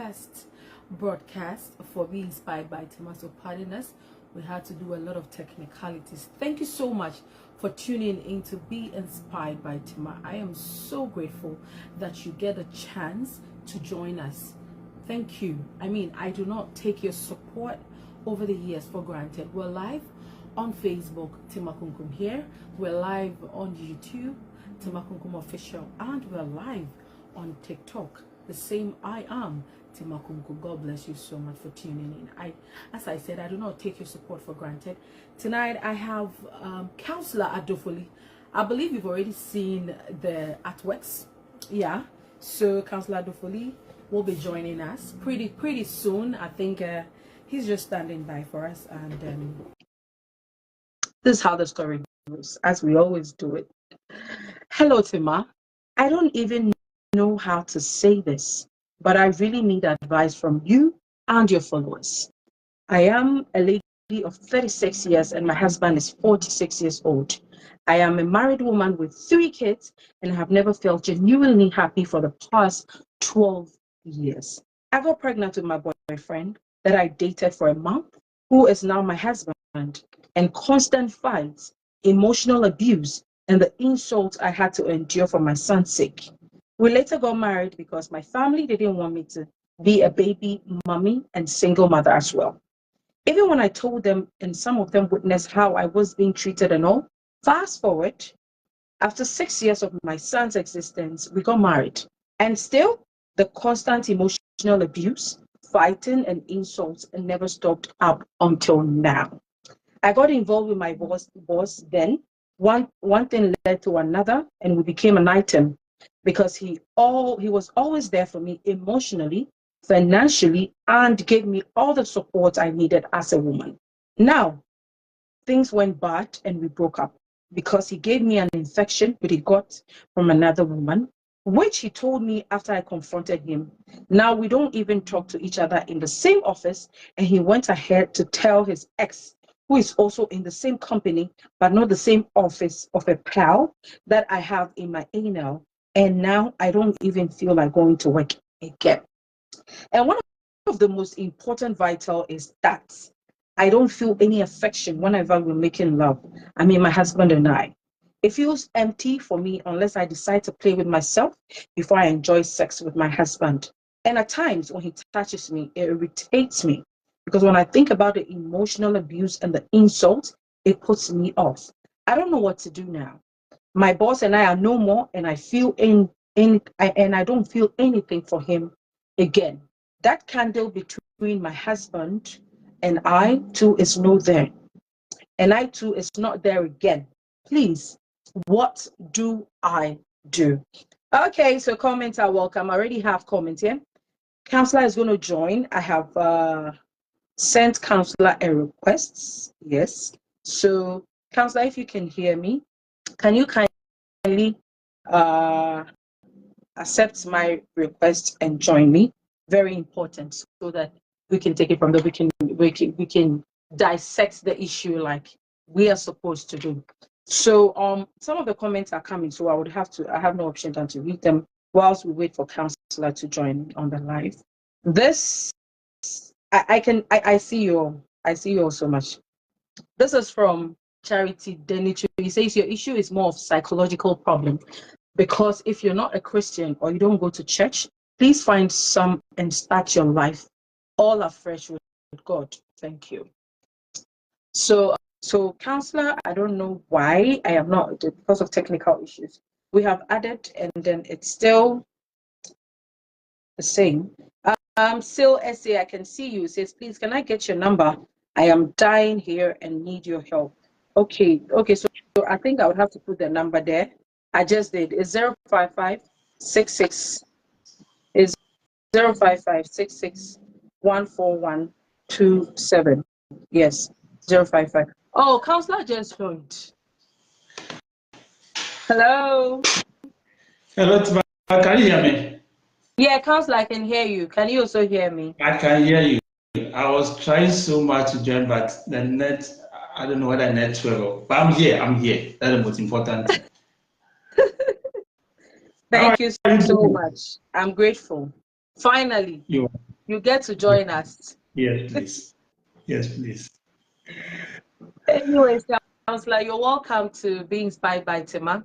last broadcast for being inspired by Tima, so pardon us. We had to do a lot of technicalities. Thank you so much for tuning in to be inspired by Tima. I am so grateful that you get a chance to join us. Thank you. I mean, I do not take your support over the years for granted. We're live on Facebook, Tima Kunkum here. We're live on YouTube, Tima Kunkum Official, and we're live on TikTok. The same I am, Tima Kunkum. God bless you so much for tuning in. As I said, I do not take your support for granted. Tonight I have Counselor Adofoli. I believe you've already seen the artworks. Yeah. So Counselor Adofoli will be joining us pretty soon. I think he's just standing by for us, and this is how the story goes, as we always do it. Hello, Tima. I don't even know how to say this, but I really need advice from you and your followers. I am a lady of 36 years and my husband is 46 years old. I am a married woman with 3 kids and have never felt genuinely happy for the past 12 years. I got pregnant with my boyfriend that I dated for a month, who is now my husband, and constant fights, emotional abuse, and the insults I had to endure for my son's sake. We later got married because my family didn't want me to be a baby mommy and single mother as well. Even when I told them, and some of them witnessed how I was being treated and all, fast forward, after 6 years of my son's existence, we got married. And still, the constant emotional abuse, fighting, and insults never stopped up until now. I got involved with my boss then. One thing led to another, and we became an item because he was always there for me emotionally, financially, and gave me all the support I needed as a woman. Now, things went bad and we broke up because he gave me an infection which he got from another woman, which he told me after I confronted him. Now we don't even talk to each other in the same office, and he went ahead to tell his ex, who is also in the same company but not the same office, of a pal that I have in my email. And now I don't even feel like going to work again. And one of the most important vital is that I don't feel any affection whenever we're making love. I mean, my husband and I. It feels empty for me unless I decide to play with myself before I enjoy sex with my husband. And at times when he touches me, it irritates me because when I think about the emotional abuse and the insult, it puts me off. I don't know what to do now. My boss and I are no more, and I don't feel anything for him again. That candle between my husband and I too is no there, and I too is not there again. Please, what do I do? Okay, so comments are welcome. I already have comments here. Counselor is going to join. I have sent Counselor a request. Yes. So, Counselor, if you can hear me, can you kindly accept my request and join me? Very important, so that we can take it from there. We can dissect the issue like we are supposed to do. So some of the comments are coming, so I have no option than to read them whilst we wait for Counselor to join on the live. This I see you all. I see you all so much. This is from Charity Denichu. He says your issue is more of psychological problem, because if you're not a Christian or you don't go to church, please find some and start your life all afresh with God. Thank you. So Counselor, I don't know why I am not, because of technical issues. We have added, and then it's still the same. Still SA, I can see you. It says, please, can I get your number? I am dying here and need your help. Okay, so I think I would have to put the number there. I just did. It's 05566 is 05566141127. Yes, 055. Oh, Counselor just joined. Hello. Hello, Tima. Can you hear me? Yeah, Counselor, I can hear you. Can you also hear me? I can hear you. I was trying so much to join, but the net, I don't know whether network, but I'm here. That's the most important thing. Thank you so much. I'm grateful. Finally. You get to join us. Yes, please. Yes, please. Anyways, Counselor, you're welcome to be inspired by Tima.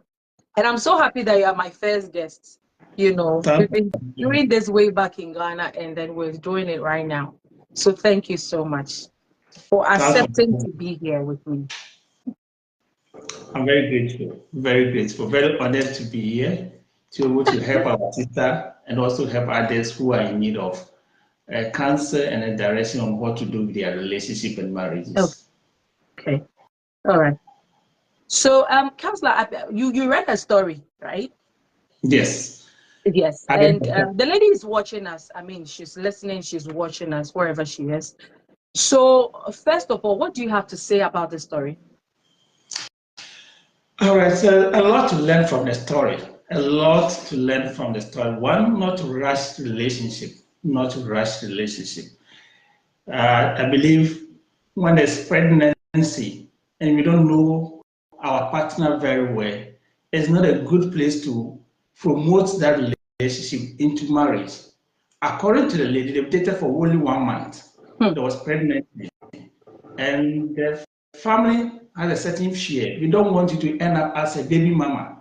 And I'm so happy that you are my first guest. You know, Thank we've been you. doing this way back in Ghana, and then we're doing it right now. So thank you so much for Thanks accepting for, to be here with me. I'm very grateful, very honored to be here to be able to help our sister and also help others who are in need of counsel and a direction on what to do with their relationship and marriages. Okay. All right. So, Counselor, you read a story, right? Yes. Yes. I And don't- the lady is watching us. I mean, she's listening, she's watching us wherever she is. So, first of all, what do you have to say about the story? All right, so a lot to learn from the story. A lot to learn from the story. One, not to rush relationship. Not to rush relationship. I believe when there's pregnancy and we don't know our partner very well, it's not a good place to promote that relationship into marriage. According to the lady, they dated for only 1 month. Hmm. There was pregnancy, and the family has a certain fear. We don't want you to end up as a baby mama,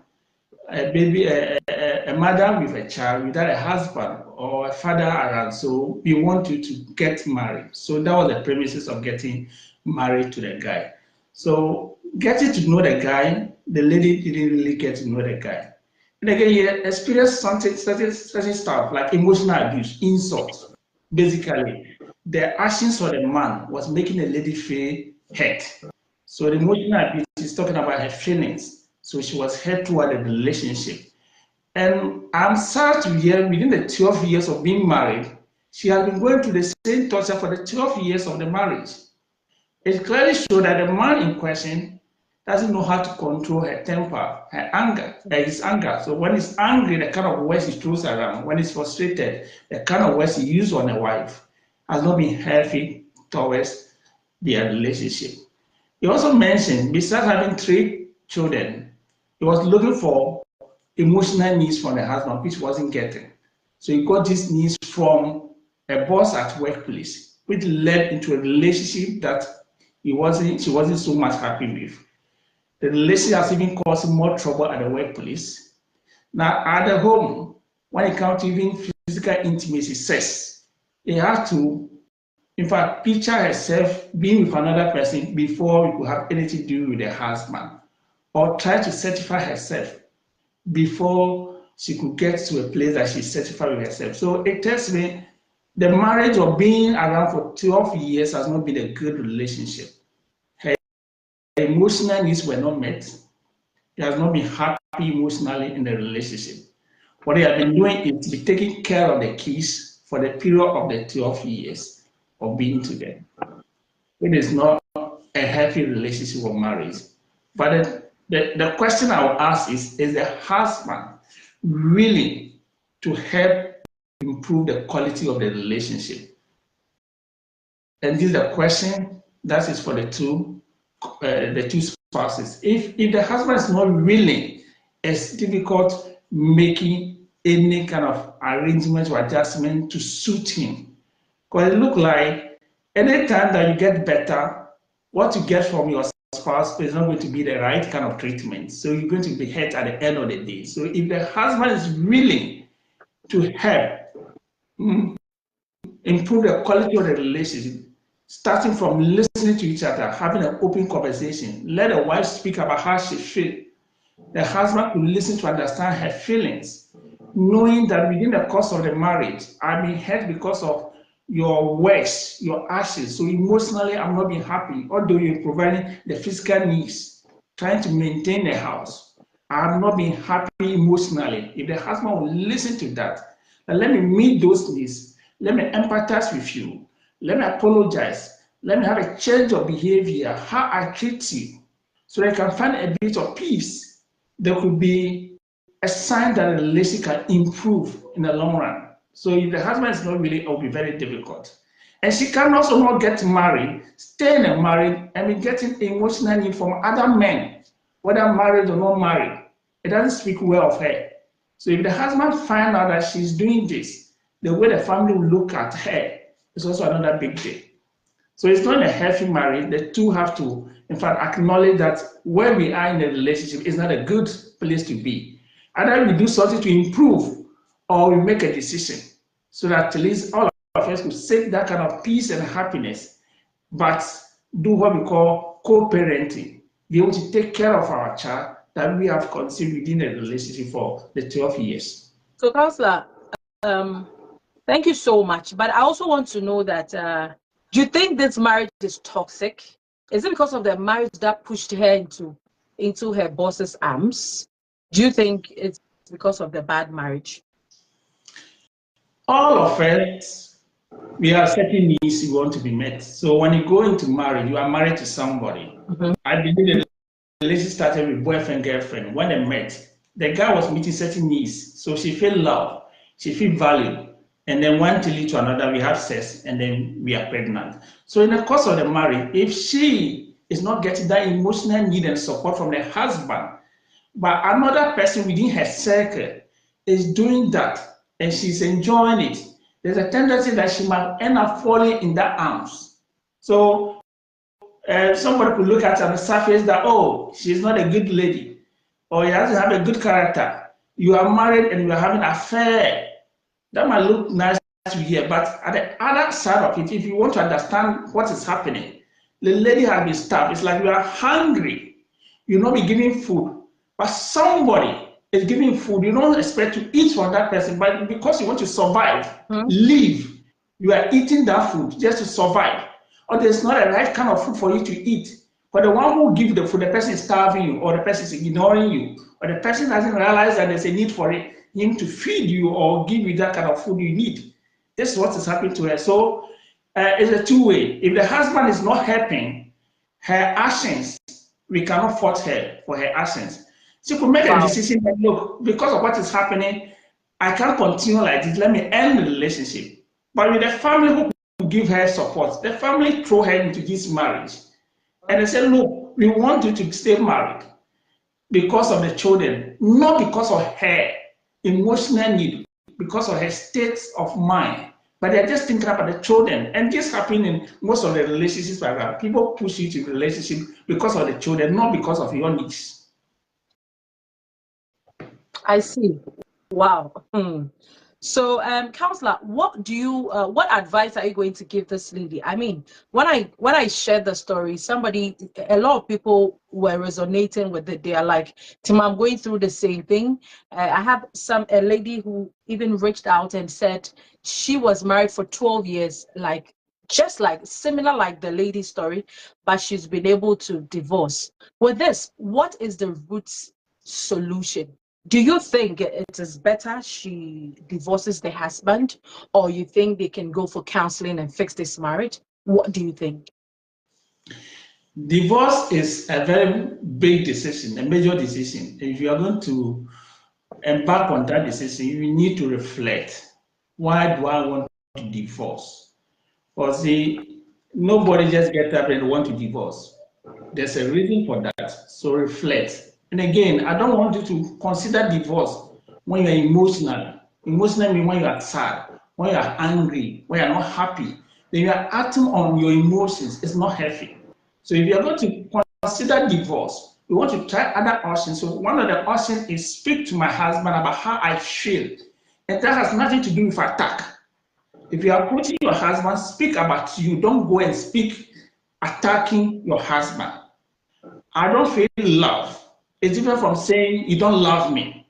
a mother with a child without a husband or a father around. So we want you to get married. So that was the premises of getting married to the guy. So getting to know the guy, the lady didn't really get to know the guy. And again, he experienced certain stuff like emotional abuse, insult. Basically, the actions of the man was making the lady feel hurt. So the emotional abuse is talking about her feelings. So she was hurt toward the relationship. And I'm sad to hear within the 12 years of being married, she has been going through the same torture for the 12 years of the marriage. It clearly shows that the man in question doesn't know how to control her temper, her anger, his anger. So when he's angry, the kind of words he throws around, when he's frustrated, the kind of words he uses on a wife has not been healthy towards their relationship. He also mentioned, besides having 3 children, he was looking for emotional needs from the husband, which wasn't getting. So he got these needs from a boss at workplace, which led into a relationship that she wasn't so much happy with. The relationship has even caused more trouble at the workplace. Now at the home, when it comes to even physical intimacy, sex, he has to, in fact, picture herself being with another person before we could have anything to do with the husband, or try to certify herself before she could get to a place that she's satisfied with herself. So it tells me the marriage or being around for 12 years has not been a good relationship. Her emotional needs were not met. She has not been happy emotionally in the relationship. What they have been doing is to be taking care of the kids for the period of the 12 years of being together. It is not a healthy relationship or marriage. But the question I will ask is the husband willing to help improve the quality of the relationship? And this is the question that is for the two spouses. If the husband is not willing, it's difficult making any kind of arrangement or adjustment to suit him. Because it looks like anytime that you get better, what you get from your spouse is not going to be the right kind of treatment. So you're going to be hurt at the end of the day. So if the husband is willing to help improve the quality of the relationship, starting from listening to each other, having an open conversation, let the wife speak about how she feels. The husband will listen to understand her feelings, knowing that within the course of the marriage, I've been hurt because of your words, your actions. So emotionally, I'm not being happy, although you're providing the physical needs, trying to maintain the house. I'm not being happy emotionally. If the husband will listen to that, then let me meet those needs. Let me empathize with you. Let me apologize. Let me have a change of behavior, how I treat you, so they can find a bit of peace. There could be a sign that the relationship can improve in the long run. So if the husband is not willing, it will be very difficult. And she can also not get married, stay in a marriage, and be getting emotional need from other men, whether married or not married. It doesn't speak well of her. So if the husband finds out that she's doing this, the way the family will look at her is also another big thing. So it's not a healthy marriage. The two have to, in fact, acknowledge that where we are in a relationship is not a good place to be. Either we do something to improve or we make a decision so that at least all of us could seek that kind of peace and happiness, but do what we call co-parenting, be able to take care of our child that we have conceived within a relationship for the 12 years. So, Counselor, thank you so much. But I also want to know that, do you think this marriage is toxic? Is it because of the marriage that pushed her into her boss's arms? Do you think it's because of the bad marriage? All of us, we have certain needs we want to be met. So when you go into marriage, you are married to somebody. I believe the relationship started with boyfriend, girlfriend. When they met, the guy was meeting certain needs. So she felt love, she felt valued. And then one to lead to another, we have sex, and then we are pregnant. So in the course of the marriage, if she is not getting that emotional need and support from the husband, but another person within her circle is doing that, and she's enjoying it, there's a tendency that she might end up falling in that arms. So somebody could look at her on the surface that, oh, she's not a good lady, or he doesn't have a good character. You are married and you are having an affair. That might look nice to hear, but at the other side of it, if you want to understand what is happening, the lady has been starved. It's like you are hungry. You're not be giving food, but somebody is giving food. You don't expect to eat from that person, but because you want to survive, live, you are eating that food just to survive. Or there's not a right kind of food for you to eat. But the one who gives the food, the person is starving you, or the person is ignoring you, or the person doesn't realize that there's a need for him to feed you or give you that kind of food you need. This is what is happening to her. So it's a two-way. If the husband is not helping, her actions, we cannot fault her for her actions. She could make a decision that, look, because of what is happening, I can't continue like this. Let me end the relationship. But with the family who give her support, the family throw her into this marriage. And they say, look, we want you to stay married because of the children, not because of her emotional need, because of her state of mind. But they're just thinking about the children. And this happens in most of the relationships like that. People push you to the relationship because of the children, not because of your needs. I see. Wow. So, Counselor, what advice are you going to give this lady? I mean, when I shared the story, a lot of people were resonating with it. They are like, Tim, I'm going through the same thing. I have a lady who even reached out and said she was married for 12 years, just like similar like the lady's story, but she's been able to divorce. With this, what is the roots solution? Do you think it is better she divorces the husband, or you think they can go for counseling and fix this marriage? What do you think? Divorce is a very big decision, a major decision. If you are going to embark on that decision, you need to reflect. Why do I want to divorce? Or see, nobody just gets up and want to divorce. There's a reason for that. So reflect. And again, I don't want you to consider divorce when you're emotional. Emotional means when you are sad, when you are angry, when you're not happy. Then you are acting on your emotions. It's not healthy. So if you're going to consider divorce, we want to try other options. So one of the options is speak to my husband about how I feel. And that has nothing to do with attack. If you are approaching your husband, speak about you. Don't go and speak attacking your husband. I don't feel love. It's different from saying you don't love me.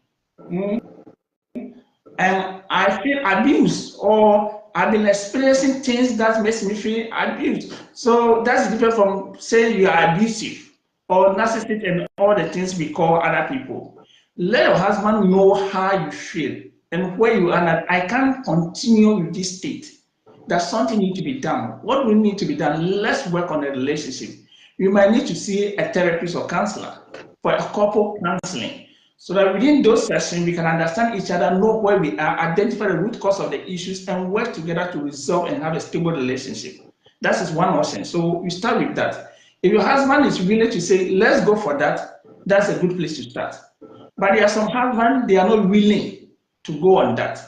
And I feel abused, or I've been experiencing things that makes me feel abused. So that's different from saying you are abusive or narcissistic and all the things we call other people. Let your husband know how you feel and where you are. That I can't continue with this state. That something needs to be done. What will need to be done? Let's work on the relationship. You might need to see a therapist or counselor for a couple counseling, so that within those sessions we can understand each other, know where we are, identify the root cause of the issues, and work together to resolve and have a stable relationship. That is one option. So you start with that. If your husband is willing to say, let's go for that, that's a good place to start. But there are some husbands, they are not willing to go on that.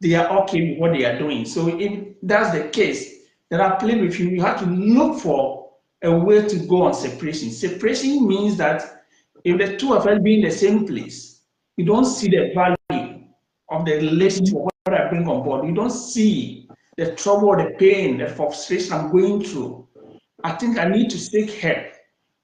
they are okay with what they are doing. So if that's the case, then I plead with you, you have to look for a way to go on separation. Separation means that if the two of us be in the same place, you don't see the value of the relationship of what I bring on board. You don't see the trouble, the pain, the frustration I'm going through. I think I need to seek help.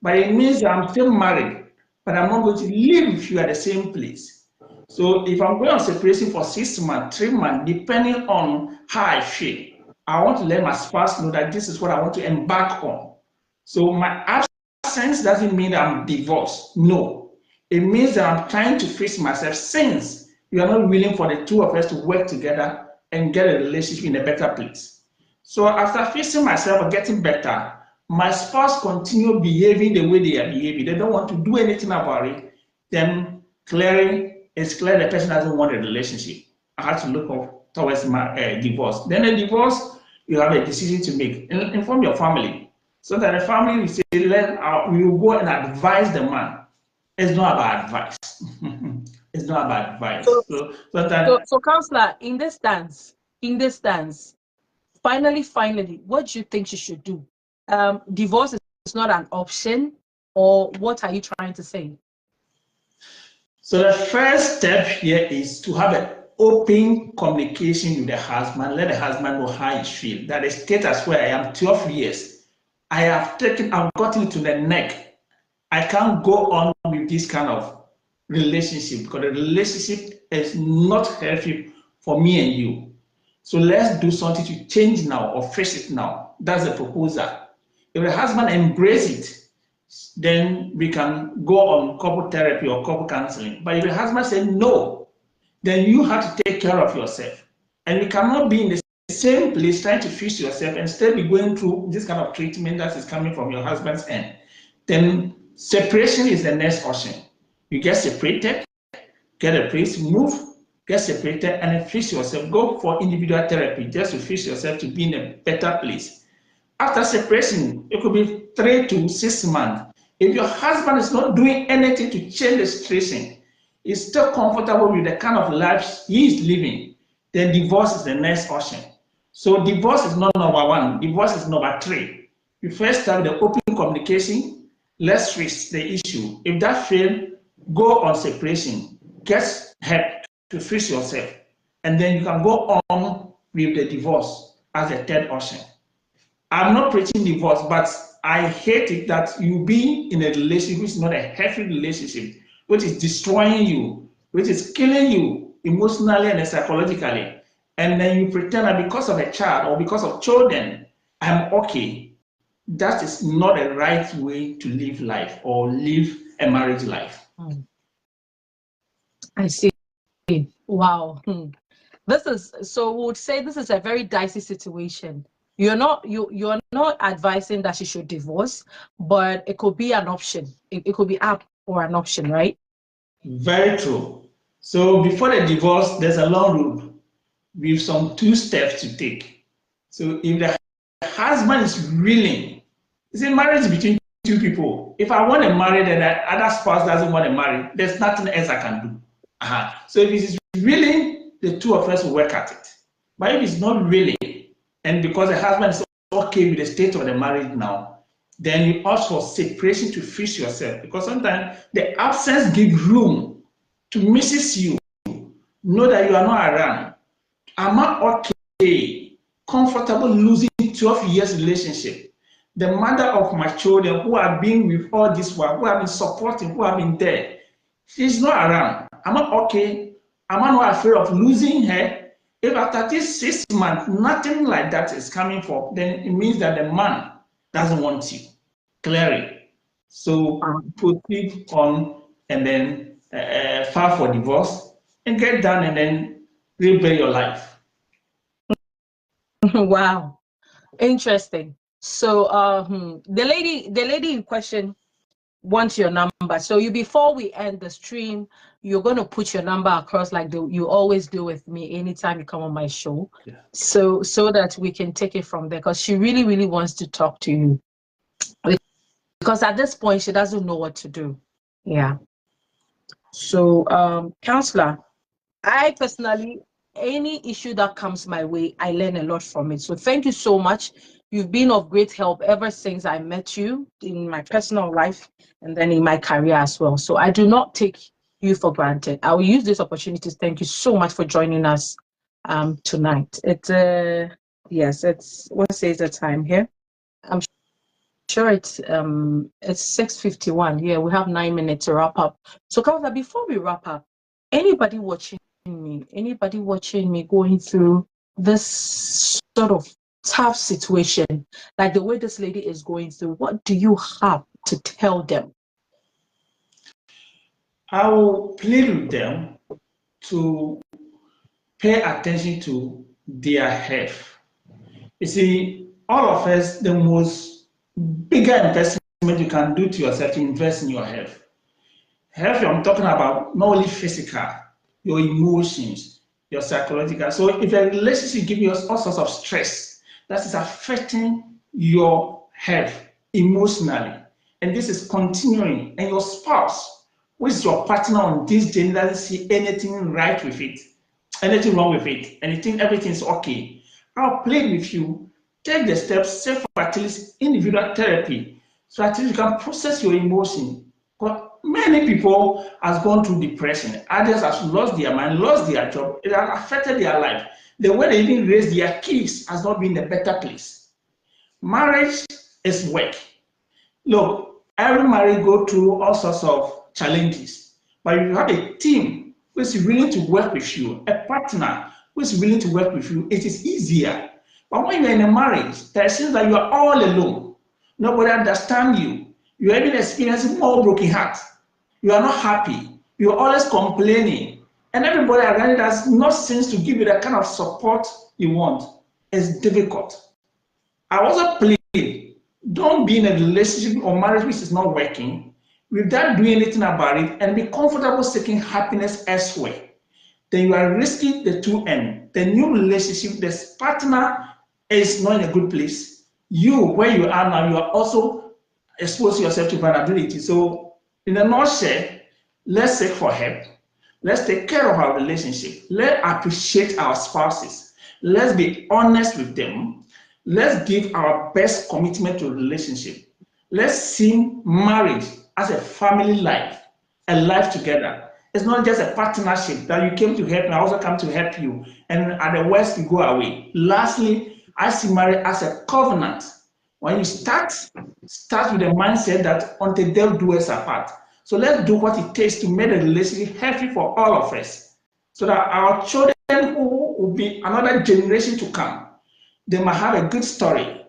But it means that I'm still married, but I'm not going to live with you at the same place. So if I'm going on separation for 6 months, 3 months, depending on how I feel, I want to let my spouse know that this is what I want to embark on. So my absence doesn't mean that I'm divorced. No. It means that I'm trying to fix myself since you are not willing for the two of us to work together and get a relationship in a better place. So after fixing myself or getting better, my spouse continue behaving the way they are behaving. They don't want to do anything about it. Then it's clear the person doesn't want a relationship. I had to look up towards my divorce. Then a divorce, you have a decision to make. Inform your family. So that the family will say, we will go and advise the man. It's not about advice. It's not about advice. So counselor, in this stance, finally, what do you think she should do? Divorce is not an option, or what are you trying to say? So the first step here is to have an open communication with the husband. Let the husband know how he feels. That the status where I am 12 years, I've gotten to the neck. I can't go on with this kind of relationship because the relationship is not healthy for me and you. So let's do something to change now or fix it now. That's the proposal. If the husband embraces it, then we can go on couple therapy or couple counseling. But if the husband says no, then you have to take care of yourself. And you cannot be in the same place trying to fix yourself and still be going through this kind of treatment that is coming from your husband's end. Then separation is the next option. You get separated, get a place, move, get separated, and then fix yourself. Go for individual therapy just to fix yourself to be in a better place. After separation, it could be 3 to 6 months. If your husband is not doing anything to change the situation, is still comfortable with the kind of life he is living, then divorce is the next option. So divorce is not number 1. Divorce is number 3. You first have the open communication. Let's fix the issue. If that fails, go on separation. Get help to fix yourself. And then you can go on with the divorce as a third option. I'm not preaching divorce, but I hate it that you be in a relationship which is not a healthy relationship, which is destroying you, which is killing you emotionally and psychologically. And then you pretend that because of a child or because of children, I'm okay. That is not a right way to live life or live a marriage life. I see. Wow. This is, so we would say this is a very dicey situation. You're not advising that she should divorce, but it could be an option. It could be up or an option, right? Very true. So before the divorce, there's a long road with some 2 steps to take. So if the husband is willing, it's a marriage between 2 people. If I want to marry and the other spouse doesn't want to marry, there's nothing else I can do. So if it is willing, the 2 of us will work at it. But if it's not willing, and because the husband is okay with the state of the marriage now, then you ask for separation to fix yourself. Because sometimes the absence gives room to misses you. Know that you are not around. Am I okay, comfortable losing 12 years relationship? The mother of my children who have been with all this while, who have been supporting, who have been there, she's not around. Am I okay? Am I not afraid of losing her? If after this 6 months, nothing like that is coming forth, then it means that the man doesn't want you. Clearly. So proceed on and then file for divorce and get done and then rebuild your life. Wow. Interesting. So the lady in question wants your number. So before we end the stream, you're going to put your number across like you always do with me anytime you come on my show. Yeah. So that we can take it from there, because she really, really wants to talk to you. Because at this point, she doesn't know what to do. Yeah. So, counselor, I personally any issue that comes my way, I learn a lot from it. So thank you so much. You've been of great help ever since I met you in my personal life and then in my career as well. So I do not take you for granted. I will use this opportunity to thank you so much for joining us tonight. Yes, what says the time here? I'm sure it's 6:51. Yeah, we have 9 minutes to wrap up. So Kawsa, before we wrap up, anybody watching me going through this sort of tough situation, like the way this lady is going through, what do you have to tell them? I will plead with them to pay attention to their health. You see, all of us, the most bigger investment you can do to yourself to invest in your health. Health, I'm talking about not only physical, your emotions, your psychological. So if a relationship gives you all sorts of stress, that is affecting your health emotionally, and this is continuing, and your spouse, which is your partner on this journey, doesn't see anything right with it, anything wrong with it, and you think everything's okay, I'll plead with you, take the steps, say for at least individual therapy, so at least you can process your emotion. But many people has gone through depression. Others have lost their mind, lost their job. It has affected their life. The way they even raise their kids has not been a better place. Marriage is work. Look, every marriage go through all sorts of challenges. But if you have a team who is willing to work with you, a partner who is willing to work with you, it is easier. But when you're in a marriage, there seems that you are all alone. Nobody understands you. You're even experiencing more broken hearts. You are not happy. You're always complaining. And everybody around you does not seems to give you the kind of support you want. It's difficult. I also plead, don't be in a relationship or marriage which is not working without doing anything about it and be comfortable seeking happiness elsewhere. Then you are risking the two ends. The new relationship, the partner is not in a good place. You, where you are now, you are also exposing yourself to vulnerability. So, in a nutshell, let's seek for help. Let's take care of our relationship. Let's appreciate our spouses. Let's be honest with them. Let's give our best commitment to a relationship. Let's see marriage as a family life, a life together. It's not just a partnership that you came to help me, I also come to help you. And at the worst, you go away. Lastly, I see marriage as a covenant. When you start with the mindset that until death do us apart. So let's do what it takes to make the relationship healthy for all of us, so that our children who will be another generation to come, they might have a good story,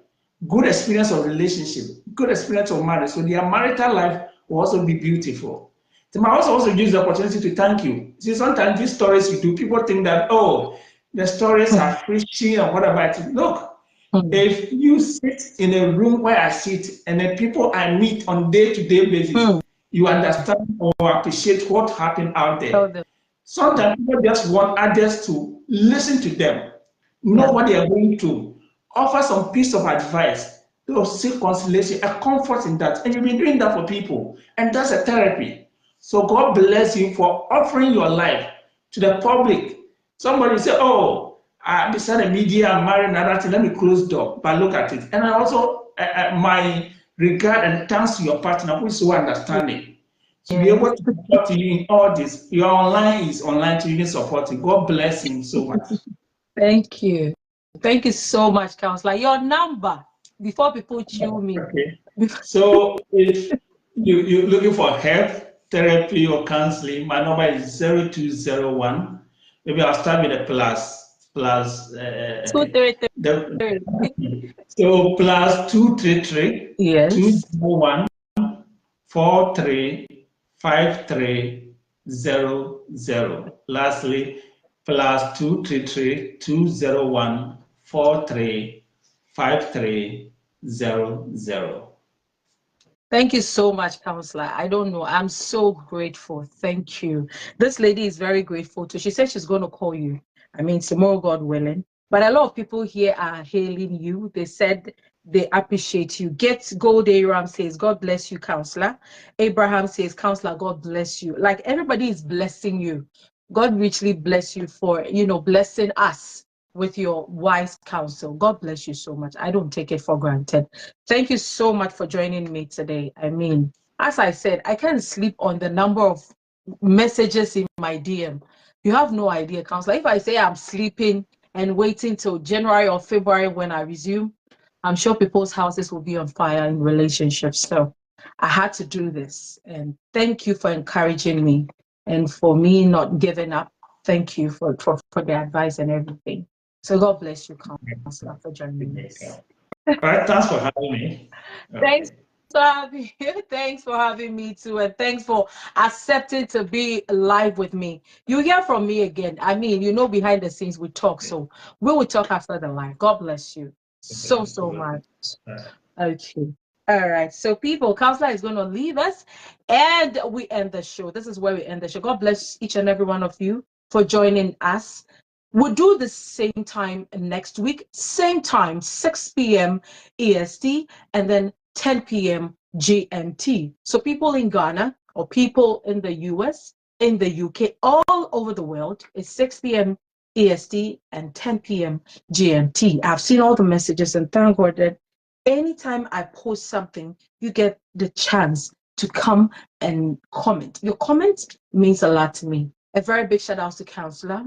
good experience of relationship, good experience of marriage. So their marital life will also be beautiful. Tima also use the opportunity to thank you. See, sometimes these stories you do, people think that, oh, the stories are fishy or whatever. Look, if you sit in a room where I sit and the people I meet on day-to-day basis, you understand or appreciate what happened out there. Sometimes people just want others to listen to them, know what they are going through, offer some piece of advice, to seek consolation, a comfort in that. And you've been doing that for people, and that's a therapy. So God bless you for offering your life to the public. Somebody say, oh, beside the media, I'm married and other thing, let me close the door, but look at it. And I also, my regard and thanks to your partner who is so understanding to be able to support you in all this. Your online is online to even support you. God bless him so much. Thank you. Thank you so much, Counselor. Your number, before people chew me. Okay. So if you're looking for help, therapy, or counseling, my number is 0201. Maybe I'll start with a plus. 233. So plus 233 Yes. 201 435300. Lastly, plus 233 201 435300. Thank you so much, Counselor. I don't know. I'm so grateful. Thank you. This lady is very grateful too. She said she's going to call you. I mean, tomorrow, God willing. But a lot of people here are hailing you. They said they appreciate you. Get Gold Aram says, God bless you, Counselor. Abraham says, Counselor, God bless you. Like everybody is blessing you. God richly bless you for, blessing us with your wise counsel. God bless you so much. I don't take it for granted. Thank you so much for joining me today. I mean, as I said, I can't sleep on the number of messages in my DM. You have no idea, counselor. If I say I'm sleeping and waiting till January or February when I resume, I'm sure people's houses will be on fire in relationships. So I had to do this. And thank you for encouraging me and for me not giving up. Thank you for the advice and everything. So God bless you, counselor, for joining us. All right, thanks for having me. Thanks Okay. for having you. Thanks for having me too, and thanks for accepting to be live with me. You hear from me again. I mean, behind the scenes we talk, so we will talk after the live. God bless you so much. Okay. All right. So, people, counselor is going to leave us and we end the show. This is where we end the show. God bless each and every one of you for joining us. We'll do the same time next week, same time, 6 p.m. EST, and then 10 p.m. GMT. So, people in Ghana or people in the US, in the UK, all over the world, it's 6 p.m. EST and 10 p.m. GMT. I've seen all the messages and thank God that anytime I post something, you get the chance to come and comment. Your comment means a lot to me. A very big shout out to Counselor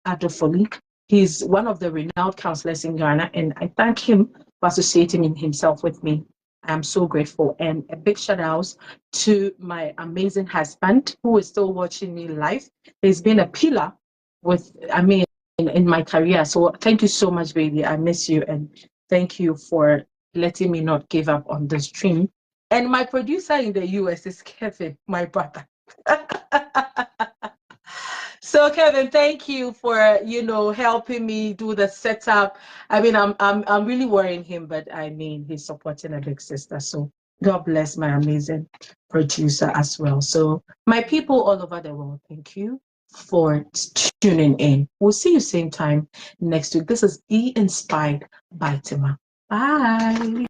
Adofoli. He's one of the renowned counselors in Ghana, and I thank him for associating himself with me. I'm so grateful. And a big shout out to my amazing husband who is still watching me live. He's been a pillar in my career. So thank you so much, baby. I miss you. And thank you for letting me not give up on this dream. And my producer in the US is Kevin, my brother. So Kevin, thank you for helping me do the setup. I mean, I'm really worrying him, but I mean he's supporting a big sister. So God bless my amazing producer as well. So my people all over the world, thank you for tuning in. We'll see you same time next week. This is Be Inspired by Tima. Bye.